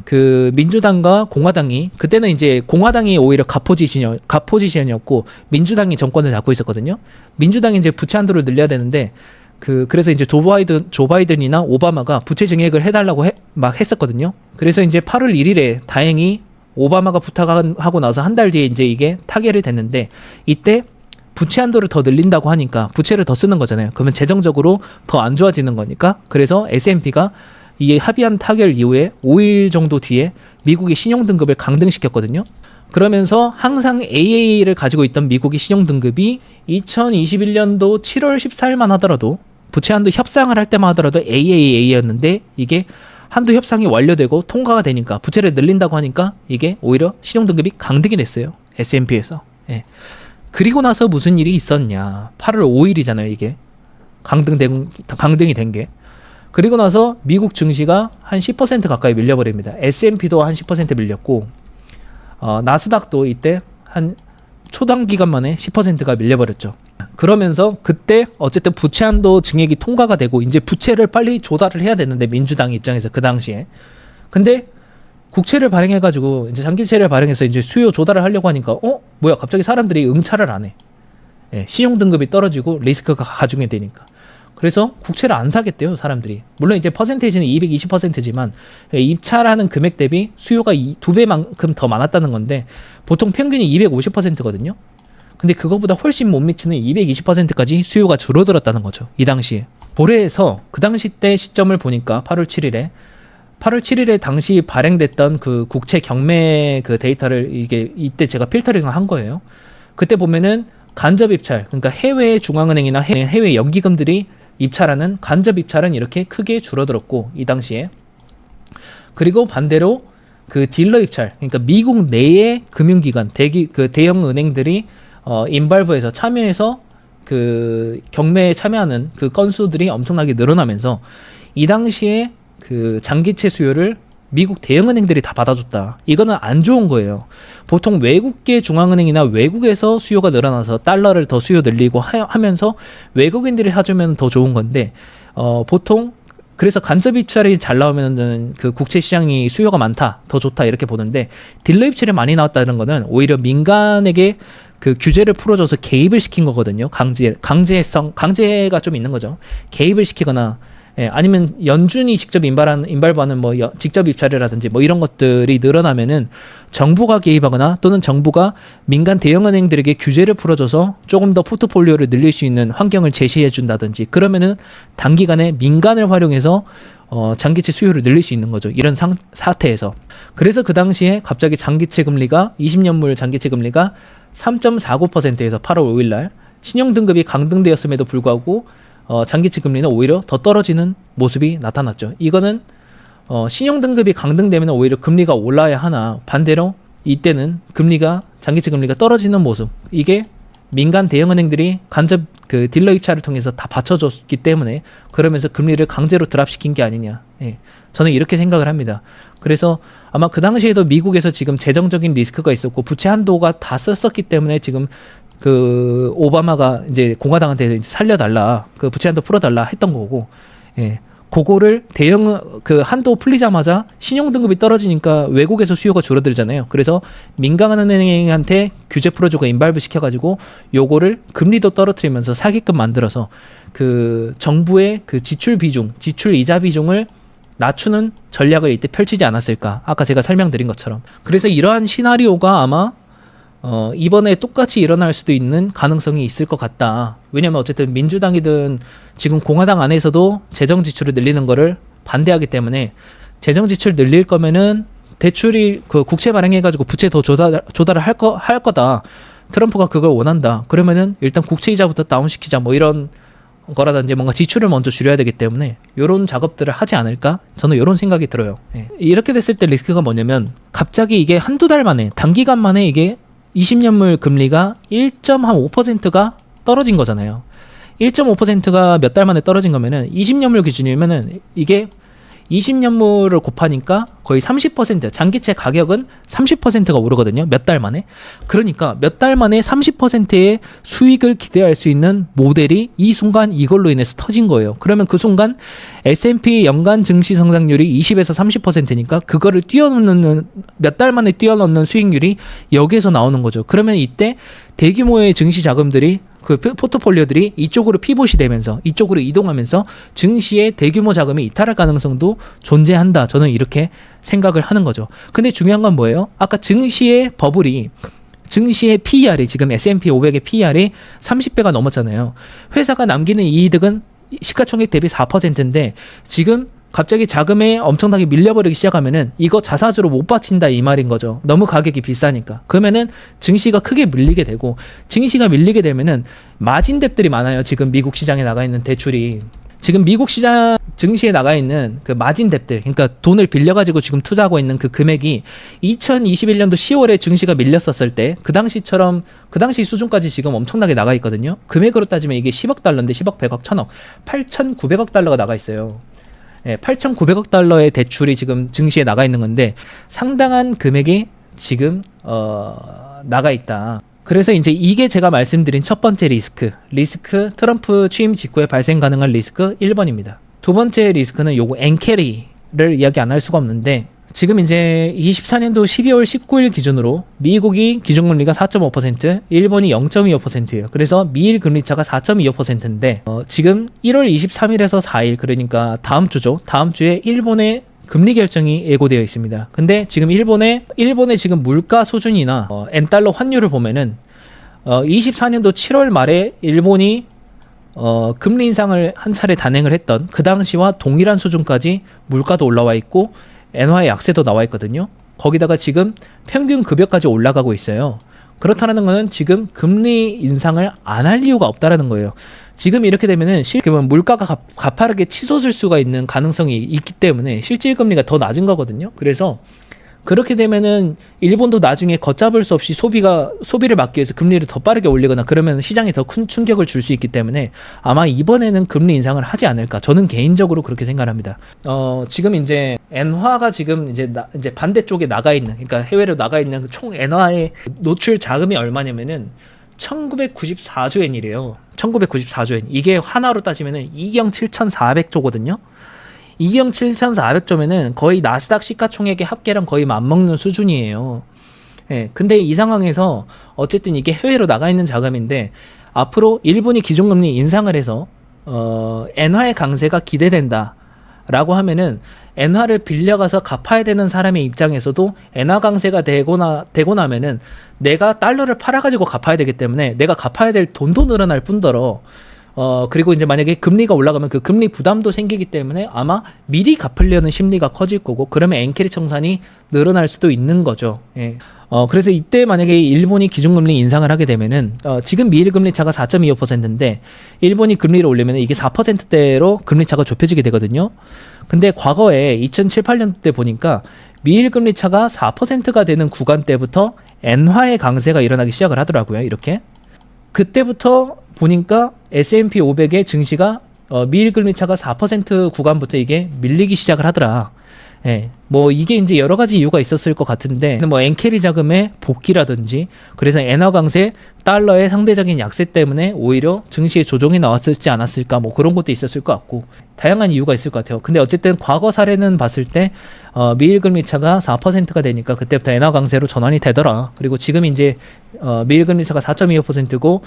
그 민주당과 공화당이 그때는 이제 공화당이 오히려 가포지션이었고 민주당이 정권을 잡고 있었거든요. 민주당이 이제 부채 한도를 늘려야 되는데 그래서 이제 조 바이든이나 오바마가 부채 증액을 해달라고 막 했었거든요. 그래서 이제 8월 1일에 다행히 오바마가 부탁하고 나서 한 달 뒤에 이제 이게 타결이 됐는데 이때 부채 한도를 더 늘린다고 하니까 부채를 더 쓰는 거잖아요. 그러면 재정적으로 더 안 좋아지는 거니까 그래서 S&P가 이게 합의한 타결 이후에 5일 정도 뒤에 미국의 신용등급을 강등시켰거든요. 그러면서 항상 AA를 가지고 있던 미국의 신용등급이 2021년도 7월 14일만 하더라도 부채 한도 협상을 할 때만 하더라도 AAA였는데 이게 한도 협상이 완료되고 통과가 되니까 부채를 늘린다고 하니까 이게 오히려 신용등급이 강등이 됐어요. S&P에서. 예. 그리고 나서 무슨 일이 있었냐. 8월 5일이잖아요. 이게. 강등이 된 게. 그리고 나서 미국 증시가 한 10% 가까이 밀려버립니다. S&P도 한 10% 밀렸고 나스닥도 이때 한 초당 기간 만에 10%가 밀려버렸죠. 그러면서 그때 어쨌든 부채 한도 증액이 통과가 되고 이제 부채를 빨리 조달을 해야 되는데 민주당 입장에서 그 당시에 근데 국채를 발행해가지고 이제 장기채를 발행해서 이제 수요 조달을 하려고 하니까 뭐야 갑자기 사람들이 응찰을 안 해. 예, 신용 등급이 떨어지고 리스크가 가중이 되니까. 그래서 국채를 안 사겠대요 사람들이. 물론 이제 퍼센테이지는 220%지만 입찰하는 금액 대비 수요가 2배만큼 더 많았다는 건데 보통 평균이 250%거든요. 근데 그거보다 훨씬 못 미치는 220%까지 수요가 줄어들었다는 거죠. 이 당시에. 볼에서 그 당시 때 시점을 보니까 8월 7일에 당시 발행됐던 그 국채 경매 그 데이터를 이때 제가 필터링을 한 거예요. 그때 보면은 간접 입찰, 그러니까 해외 중앙은행이나 해외 연기금들이 입찰하는 간접 입찰은 이렇게 크게 줄어들었고 이 당시에. 그리고 반대로 그 딜러 입찰, 그러니까 미국 내의 금융기관, 대형 은행들이 인발부에서 참여해서 그 경매에 참여하는 그 건수들이 엄청나게 늘어나면서 이 당시에 그 장기채 수요를 미국 대형은행들이 다 받아줬다. 이거는 안 좋은 거예요. 보통 외국계 중앙은행이나 외국에서 수요가 늘어나서 달러를 더 수요 늘리고 하면서 외국인들이 사주면 더 좋은 건데 보통 그래서 간접 입찰이 잘 나오면은 그 국채 시장이 수요가 많다, 더 좋다 이렇게 보는데 딜러 입찰이 많이 나왔다는 거는 오히려 민간에게 그 규제를 풀어줘서 개입을 시킨 거거든요. 강제가 좀 있는 거죠. 개입을 시키거나 아니면 연준이 직접 인발부하는 뭐 직접 입찰이라든지 뭐 이런 것들이 늘어나면은 정부가 개입하거나 또는 정부가 민간 대형은행들에게 규제를 풀어줘서 조금 더 포트폴리오를 늘릴 수 있는 환경을 제시해 준다든지 그러면은 단기간에 민간을 활용해서 장기채 수요를 늘릴 수 있는 거죠. 이런 사태에서. 그래서 그 당시에 갑자기 장기채 금리가 20년물 장기채 금리가 3.49%에서 8월 5일 날 신용 등급이 강등되었음에도 불구하고 장기채 금리는 오히려 더 떨어지는 모습이 나타났죠. 이거는 신용 등급이 강등되면 오히려 금리가 올라야 하나 반대로 이때는 장기채 금리가 떨어지는 모습. 이게 민간 대형은행들이 간접 그 딜러 입찰을 통해서 다 받쳐줬기 때문에 그러면서 금리를 강제로 드랍시킨 게 아니냐. 예. 저는 이렇게 생각을 합니다. 그래서 아마 그 당시에도 미국에서 지금 재정적인 리스크가 있었고 부채 한도가 다 썼었기 때문에 지금 그 오바마가 이제 공화당한테 이제 살려달라, 그 부채 한도 풀어달라 했던 거고, 예. 그거를 그 한도 풀리자마자 신용 등급이 떨어지니까 외국에서 수요가 줄어들잖아요. 그래서 민간은행한테 규제 풀어주고 인발부 시켜가지고 요거를 금리도 떨어뜨리면서 사기끔 만들어서 그 정부의 그 지출 이자 비중을 낮추는 전략을 이때 펼치지 않았을까. 아까 제가 설명드린 것처럼. 그래서 이러한 시나리오가 아마 이번에 똑같이 일어날 수도 있는 가능성이 있을 것 같다. 왜냐면 어쨌든 민주당이든 지금 공화당 안에서도 재정 지출을 늘리는 거를 반대하기 때문에 재정 지출 늘릴 거면은 대출이 그 국채 발행해가지고 부채 더 조달을 할 거다. 트럼프가 그걸 원한다. 그러면은 일단 국채 이자부터 다운시키자 뭐 이런 거라든지 뭔가 지출을 먼저 줄여야 되기 때문에 이런 작업들을 하지 않을까? 저는 이런 생각이 들어요. 예. 이렇게 됐을 때 리스크가 뭐냐면 갑자기 이게 한두 달 만에 단기간 만에 이게 20년물 금리가 1.5%가 떨어진 거잖아요. 1.5%가 몇 달 만에 떨어진 거면은 20년물 기준이면은 이게 20년물을 곱하니까 거의 30%, 장기채 가격은 30%가 오르거든요. 몇 달 만에. 그러니까 몇 달 만에 30%의 수익을 기대할 수 있는 모델이 이 순간 이걸로 인해서 터진 거예요. 그러면 그 순간 S&P 연간 증시 성장률이 20에서 30%니까 그거를 뛰어넘는, 몇 달 만에 뛰어넘는 수익률이 여기에서 나오는 거죠. 그러면 이때 대규모의 증시 자금들이 그 포트폴리오들이 이쪽으로 피봇이 되면서 이쪽으로 이동하면서 증시의 대규모 자금이 이탈할 가능성도 존재한다. 저는 이렇게 생각을 하는 거죠. 근데 중요한 건 뭐예요? 아까 증시의 PER이 지금 S&P 500의 PER이 30배가 넘었잖아요. 회사가 남기는 이득은 시가총액 대비 4%인데 지금 갑자기 자금에 엄청나게 밀려버리기 시작하면은 이거 자사주로 못 받친다 이 말인 거죠. 너무 가격이 비싸니까. 그러면은 증시가 크게 밀리게 되고, 증시가 밀리게 되면은 마진뎁들이 많아요. 지금 미국 시장에 나가 있는 대출이. 지금 미국 시장 증시에 나가 있는 그 마진뎁들, 그러니까 돈을 빌려가지고 지금 투자하고 있는 그 금액이 2021년도 10월에 증시가 밀렸었을 때 그 당시 수준까지 지금 엄청나게 나가 있거든요. 금액으로 따지면 이게 10억 달러인데 10억, 100억, 1000억, 8,900억 달러가 나가 있어요. 8,900억 달러의 대출이 지금 증시에 나가 있는 건데 상당한 금액이 지금 나가 있다. 그래서 이제 이게 제가 말씀드린 첫 번째 리스크 트럼프 취임 직후에 발생 가능한 리스크 1번입니다. 두 번째 리스크는 요거 엔캐리를 이야기 안 할 수가 없는데, 지금 이제 24년도 12월 19일 기준으로 미국이 기준금리가 4.5%, 일본이 0.25%예요. 그래서 미일 금리차가 4.25%인데 지금 1월 23일에서 4일, 그러니까 다음 주죠. 다음 주에 일본의 금리 결정이 예고되어 있습니다. 근데 지금 일본의 지금 물가 수준이나 엔달러 환율을 보면은 24년도 7월 말에 일본이 금리 인상을 한 차례 단행을 했던 그 당시와 동일한 수준까지 물가도 올라와 있고 엔화의 약세도 나와 있거든요. 거기다가 지금 평균 급여까지 올라가고 있어요. 그렇다는 것은 지금 금리 인상을 안 할 이유가 없다라는 거예요. 지금 이렇게 되면은 물가가 가파르게 치솟을 수가 있는 가능성이 있기 때문에 실질 금리가 더 낮은 거거든요. 그래서 그렇게 되면은 일본도 나중에 걷잡을 수 없이 소비를 막기 위해서 금리를 더 빠르게 올리거나 그러면 시장에 더 큰 충격을 줄 수 있기 때문에 아마 이번에는 금리 인상을 하지 않을까. 저는 개인적으로 그렇게 생각합니다. 지금 이제 엔화가 지금 이제 반대쪽에 나가 있는, 그러니까 해외로 나가 있는 총 엔화의 노출 자금이 얼마냐면은 1994조 엔이래요. 1994조 엔. 이게 하나로 따지면은 2경 7,400조거든요. 2경 7,400조면은 거의 나스닥 시가총액의 합계랑 거의 맞먹는 수준이에요. 예. 근데 이 상황에서 어쨌든 이게 해외로 나가 있는 자금인데 앞으로 일본이 기준금리 인상을 해서 엔화의 강세가 기대된다라고 하면은 엔화를 빌려가서 갚아야 되는 사람의 입장에서도 엔화 강세가 되고 나면은 내가 달러를 팔아가지고 갚아야 되기 때문에 내가 갚아야 될 돈도 늘어날 뿐더러 그리고 이제 만약에 금리가 올라가면 그 금리 부담도 생기기 때문에 아마 미리 갚으려는 심리가 커질 거고, 그러면 엔캐리 청산이 늘어날 수도 있는 거죠. 예. 그래서 이때 만약에 일본이 기준금리 인상을 하게 되면은, 지금 미일 금리 차가 4.25%인데, 일본이 금리를 올리면 이게 4%대로 금리 차가 좁혀지게 되거든요. 근데 과거에 2007, 8년 때 보니까 미일 금리 차가 4%가 되는 구간 때부터 엔화의 강세가 일어나기 시작을 하더라고요. 이렇게. 그때부터 보니까 S&P 500의 증시가 미일 금리 차가 4% 구간부터 이게 밀리기 시작을 하더라. 예, 뭐 이게 이제 여러 가지 이유가 있었을 것 같은데, 뭐 엔캐리 자금의 복귀라든지, 그래서 엔화 강세, 달러의 상대적인 약세 때문에 오히려 증시에 조정이 나왔을지 않았을까, 뭐 그런 것도 있었을 것 같고, 다양한 이유가 있을 것 같아요. 근데 어쨌든 과거 사례는 봤을 때 미일 금리 차가 4%가 되니까 그때부터 엔화 강세로 전환이 되더라. 그리고 지금 이제 미일 금리 차가 4.25%고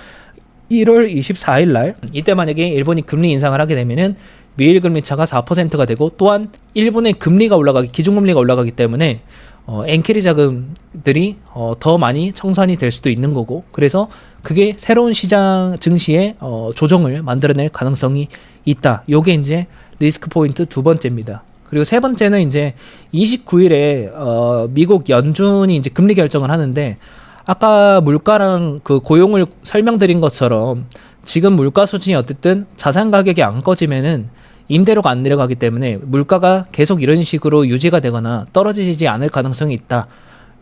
1월 24일 날 이때 만약에 일본이 금리 인상을 하게 되면은 미일 금리 차가 4%가 되고, 또한 일본의 금리가 올라가기, 기준금리가 올라가기 때문에 엔캐리 자금들이 더 많이 청산이 될 수도 있는 거고, 그래서 그게 새로운 시장 증시의 조정을 만들어낼 가능성이 있다. 요게 이제 리스크 포인트 두 번째입니다. 그리고 세 번째는 이제 29일에 미국 연준이 이제 금리 결정을 하는데, 아까 물가랑 그 고용을 설명드린 것처럼 지금 물가 수준이 어쨌든 자산 가격이 안 꺼지면은 임대료가 안 내려가기 때문에 물가가 계속 이런 식으로 유지가 되거나 떨어지지 않을 가능성이 있다.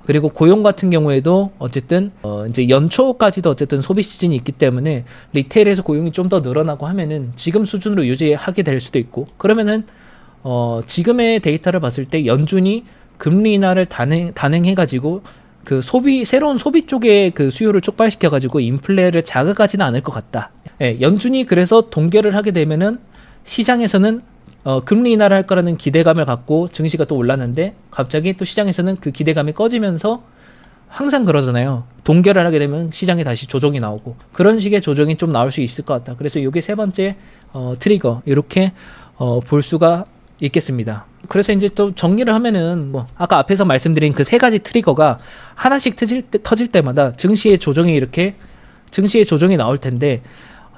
그리고 고용 같은 경우에도 어쨌든 이제 연초까지도 어쨌든 소비 시즌이 있기 때문에 리테일에서 고용이 좀 더 늘어나고 하면은 지금 수준으로 유지하게 될 수도 있고, 그러면은 지금의 데이터를 봤을 때 연준이 금리 인하를 단행해가지고 그 새로운 소비 쪽에 그 수요를 촉발시켜가지고 인플레를 자극하지는 않을 것 같다. 예, 연준이 그래서 동결을 하게 되면은 시장에서는 금리 인하를 할 거라는 기대감을 갖고 증시가 또 올랐는데, 갑자기 또 시장에서는 그 기대감이 꺼지면서, 항상 그러잖아요. 동결을 하게 되면 시장에 다시 조정이 나오고, 그런 식의 조정이 좀 나올 수 있을 것 같다. 그래서 이게 세 번째 트리거, 이렇게 볼 수가 있겠습니다. 그래서 이제 또 정리를 하면은, 뭐 아까 앞에서 말씀드린 그 세 가지 트리거가 하나씩 터질 때마다 증시의 조정이 나올 텐데,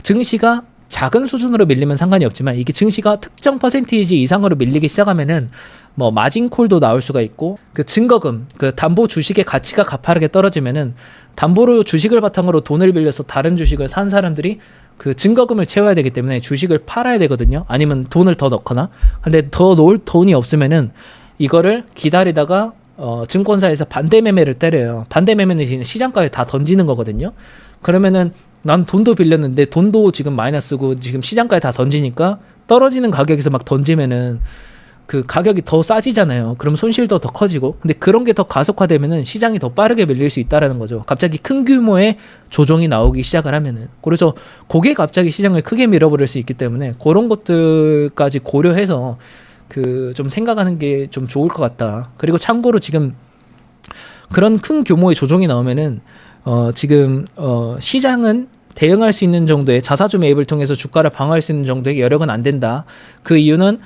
증시가 작은 수준으로 밀리면 상관이 없지만, 이게 증시가 특정 퍼센티지 이상으로 밀리기 시작하면은 뭐 마진콜도 나올 수가 있고, 그 증거금, 그 담보 주식의 가치가 가파르게 떨어지면은 담보로 주식을 바탕으로 돈을 빌려서 다른 주식을 산 사람들이 그 증거금을 채워야 되기 때문에 주식을 팔아야 되거든요. 아니면 돈을 더 넣거나. 근데 더 놓을 돈이 없으면은 이거를 기다리다가 증권사에서 반대 매매를 때려요. 반대 매매는 시장가에 다 던지는 거거든요. 그러면은 난 돈도 빌렸는데 돈도 지금 마이너스고 지금 시장가에 다 던지니까 떨어지는 가격에서 막 던지면은 그 가격이 더 싸지잖아요. 그럼 손실도 더 커지고, 근데 그런 게 더 가속화되면은 시장이 더 빠르게 밀릴 수 있다라는 거죠. 갑자기 큰 규모의 조정이 나오기 시작을 하면은. 그래서 그게 갑자기 시장을 크게 밀어버릴 수 있기 때문에 그런 것들까지 고려해서 그 좀 생각하는 게 좀 좋을 것 같다. 그리고 참고로 지금 그런 큰 규모의 조정이 나오면은 지금 시장은 대응할 수 있는 정도의 자사주 매입을 통해서 주가를 방어할 수 있는 정도의 여력은 안 된다. 그 이유는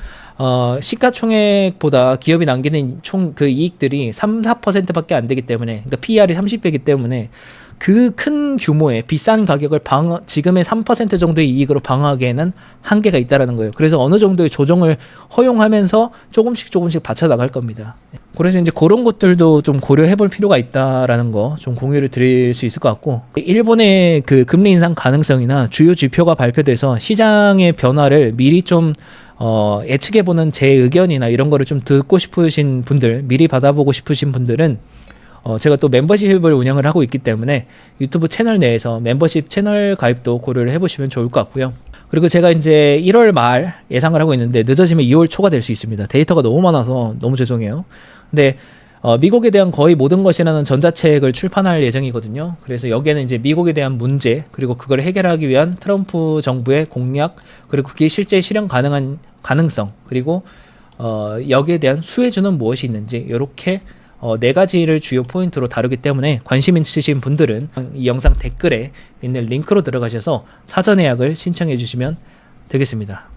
시가총액보다 기업이 남기는 총 그 이익들이 3-4%밖에 안 되기 때문에, 그러니까 PER이 30배이기 때문에 그 큰 규모의 비싼 가격을 지금의 3% 정도의 이익으로 방어하기에는 한계가 있다라는 거예요. 그래서 어느 정도의 조정을 허용하면서 조금씩 받쳐 나갈 겁니다. 그래서 이제 그런 것들도 좀 고려해 볼 필요가 있다라는 거 좀 공유를 드릴 수 있을 것 같고, 일본의 그 금리 인상 가능성이나 주요 지표가 발표돼서 시장의 변화를 미리 좀 예측해보는 제 의견이나 이런 거를 좀 듣고 싶으신 분들, 미리 받아보고 싶으신 분들은 제가 또 멤버십을 운영을 하고 있기 때문에 유튜브 채널 내에서 멤버십 채널 가입도 고려를 해보시면 좋을 것 같고요. 그리고 제가 이제 1월 말 예상을 하고 있는데 늦어지면 2월 초가 될 수 있습니다. 데이터가 너무 많아서 너무 죄송해요. 근데 미국에 대한 거의 모든 것이라는 전자책을 출판할 예정이거든요. 그래서 여기에는 이제 미국에 대한 문제, 그리고 그걸 해결하기 위한 트럼프 정부의 공약, 그리고 그게 실제 실현 가능한 가능성, 그리고 여기에 대한 수혜주는 무엇이 있는지, 이렇게 네 가지를 주요 포인트로 다루기 때문에 관심 있으신 분들은 이 영상 댓글에 있는 링크로 들어가셔서 사전 예약을 신청해 주시면 되겠습니다.